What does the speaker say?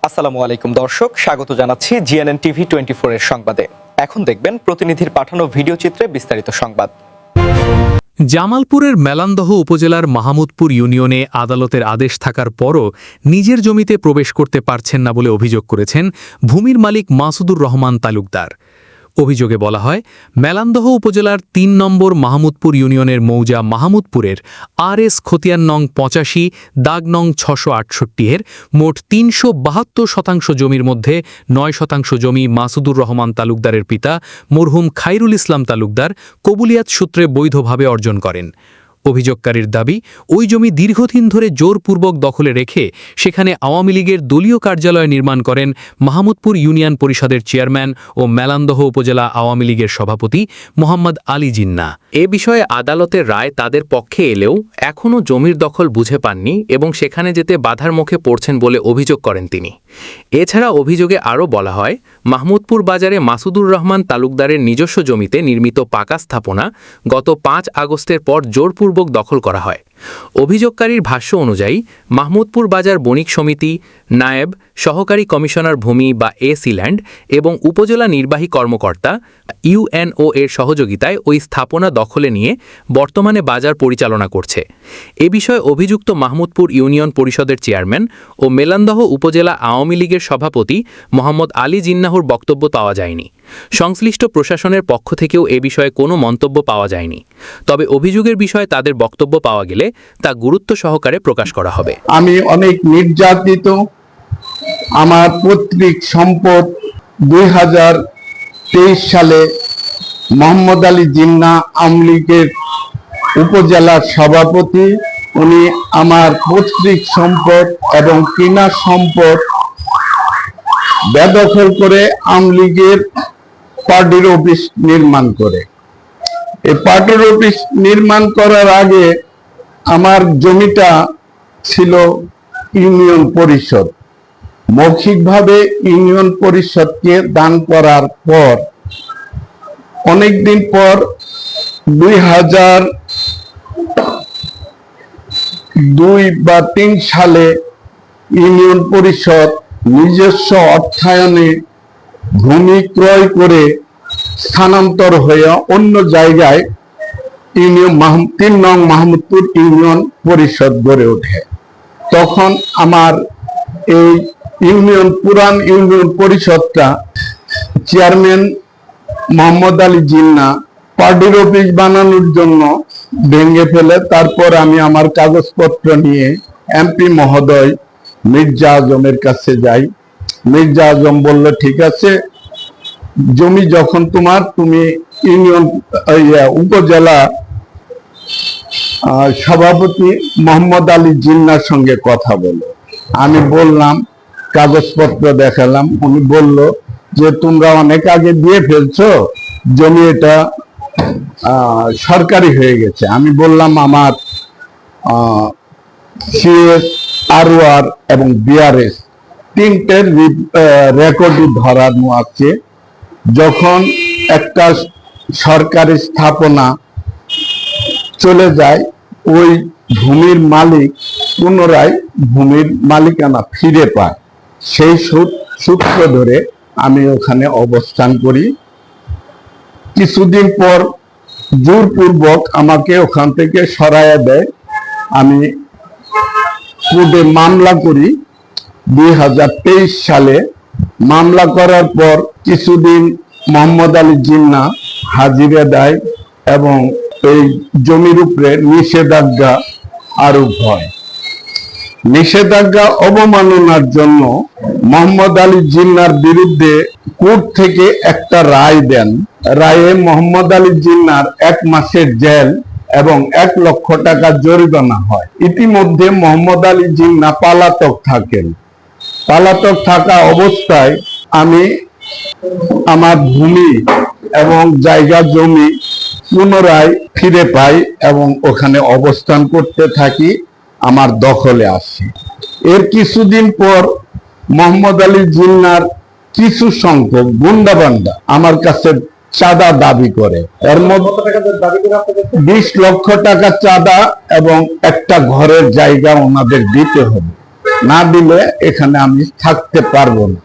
আসসালামু আলাইকুম দর্শক, স্বাগত জানাচ্ছি জিএনএন টিভি 24 এর সংবাদে। এখন দেখবেন প্রতিনিধির পাঠানো ভিডিও চিত্রে বিস্তারিত সংবাদ। জামালপুরের মেলান্দহ উপজেলার মাহমুদপুর ইউনিয়নে আদালতের আদেশ থাকার পরও নিজের জমিতে প্রবেশ করতে পারছেন না বলে অভিযোগ করেছেন ভূমির মালিক মাসুদুর রহমান তালুকদার। অভিযোগে বলা হয়, মেলান্দহ উপজেলার ৩ নম্বর মাহমুদপুর ইউনিয়নের মৌজা মাহমুদপুরের RS খতিয়ান নং ৮৫ দাগ নং ৬৬৮ এর মোট ৩৭২% জমির মধ্যে ৯% জমি মাসুদুর রহমান তালুকদারের পিতা মরহুম খাইরুল ইসলাম তালুকদার কবুলিয়াত সূত্রে বৈধভাবে অর্জন করেন। অভিযোগকারীর দাবি, ওই জমি দীর্ঘদিন ধরে জোরপূর্বক দখলে রেখে সেখানে আওয়ামী লীগের দলীয় কার্যালয় নির্মাণ করেন মাহমুদপুর ইউনিয়ন পরিষদের চেয়ারম্যান ও মেলান্দহ উপজেলা আওয়ামী লীগের সভাপতি মোহাম্মদ আলী জিন্নাহ। এ বিষয়ে আদালতের রায় তাদের পক্ষে এলেও এখনও জমির দখল বুঝে পাননি এবং সেখানে যেতে বাধার মুখে পড়ছেন বলে অভিযোগ করেন তিনি। এছাড়া অভিযোগে আরও বলা হয়, মাহমুদপুর বাজারে মাসুদুর রহমান তালুকদারের নিজস্ব জমিতে নির্মিত পাকা স্থাপনা গত ৫ আগস্টের পর জোরপূর্বক দখল করা হয়। অভিযোগকারীর ভাষ্য অনুযায়ী মাহমুদপুর বাজার বণিক সমিতি, নায়েব, সহকারী কমিশনার ভূমি বা এসি ল্যান্ড এবং উপজেলা নির্বাহী কর্মকর্তা UNO এর সহযোগিতায় ওই স্থাপনা দখলে নিয়ে বর্তমানে বাজার পরিচালনা করছে। এ বিষয়ে অভিযুক্ত মাহমুদপুর ইউনিয়ন পরিষদের চেয়ারম্যান ও মেলান্দহ উপজেলা আওয়ামী লীগের সভাপতি মোহাম্মদ আলী জিন্নাহর বক্তব্য পাওয়া যায়নি। সংশ্লিষ্ট প্রশাসনের পক্ষ থেকেও এ বিষয়ে কোনো মন্তব্য পাওয়া যায়নি। তবে অভিযোগের বিষয়ে তাদের বক্তব্য পাওয়া গেলে তা গুরুত্ব সহকারে প্রকাশ করা হবে। আমি অনেক নির্যাতিত। আমার পৈতৃক সম্পদ 2023 সালে মোহাম্মদ আলী জিন্নাহ আওয়ামী লীগের উপজেলার সভাপতি, উনি আমার পৈতৃক সম্পদ এবং কিনা সম্পদ বেদখল করে আওয়ামী লীগের পার্টির অফিস নির্মাণ করে। এই পার্টির অফিস নির্মাণ করার আগে আমার জমিটা ছিল ইউনিয়ন পরিষদ। মৌখিকভাবে ইউনিয়ন পরিষদকে দান করার পর অনেকদিন পর 2002 বা 2003 সালে ইউনিয়ন পরিষদ নিজস্ব অর্থায়নে ভূমি ক্রয় করে স্থানান্তর হয়ে অন্য জায়গায় ইউনিয়ন 3 নং মাহমুদপুর ইউনিয়ন পরিষদ গড়ে ওঠে। তখন আমার এই পুরান ইউনিয়ন পরিষদটা চেয়ারম্যান মোহাম্মদ আলী জিন্নাহ পার্টির অফিস বানানোর জন্য ভেঙে ফেলে। তারপর আমি আমার কাগজপত্র নিয়ে MP মহোদয় মির্জা আজমের কাছে যাই। মির্জা আজম বলল, ঠিক আছে, জমি যখন তোমার, তুমি ইউনিয়ন উপজেলা সভাপতি মোহাম্মদ আলী জিন্নাহর সঙ্গে কথা বলো। আমি বললাম, কাগজপত্র দেখালাম। উনি বলল যে তোমরা অনেক আগে দিয়ে ফেলছো, জমি এটা সরকারি হয়ে গেছে। আমি বললাম আমার CS, ROR এবং BRS 3টের রেকর্ডই ধরানো আছে। যখন একটা সরকারি স্থাপনা চলে যায়, ওই ভূমির মালিক পুনরায় ভূমির মালিকানা ফিরে পায়। সেই সূত্র ধরে আমি ওখানে অবস্থান করি। কিছুদিন পর জোরপূর্বক আমাকে ওখান থেকে সরাইয়া দেয়। আমি কোর্টে মামলা করি 2023 সালে। মামলা করার পর কিছুদিন মোহাম্মদ আলী জিন্নাহ হাজিরা দেয় এবং এই জমির উপরে নিষেধাজ্ঞা আরোপ হয়। নিষেধাজ্ঞা অবমাননার জন্য মোহাম্মদ আলী জিন্নাহর বিরুদ্ধে কোর্ট থেকে একটা রায় দেন। রায়ে মোহাম্মদ আলী জিন্নাহর 1 মাসের জেল এবং 1 লক্ষ টাকা জরিমানা হয়। ইতিমধ্যে মোহাম্মদ আলী জিন্নাহ পলাতক থাকেন। পলাতক থাকা অবস্থায় আমি আমার ভূমি এবং জায়গা জমি পুনরায় ফিরে পাই এবং ওখানে অবস্থান করতে থাকি, আমার দখলে আসি। এর কিছুদিন পর মোহাম্মদ আলী জিন্নাহর কিছু সংখ্যক গুন্ডাবান্ডা আমার কাছে চাঁদা দাবি করে। এর মধ্যে 20 লক্ষ টাকা চাঁদা এবং একটা ঘরের জায়গা ওনাদের দিতে হবে। না দিলে এখানে আমি থাকতে পারবো না।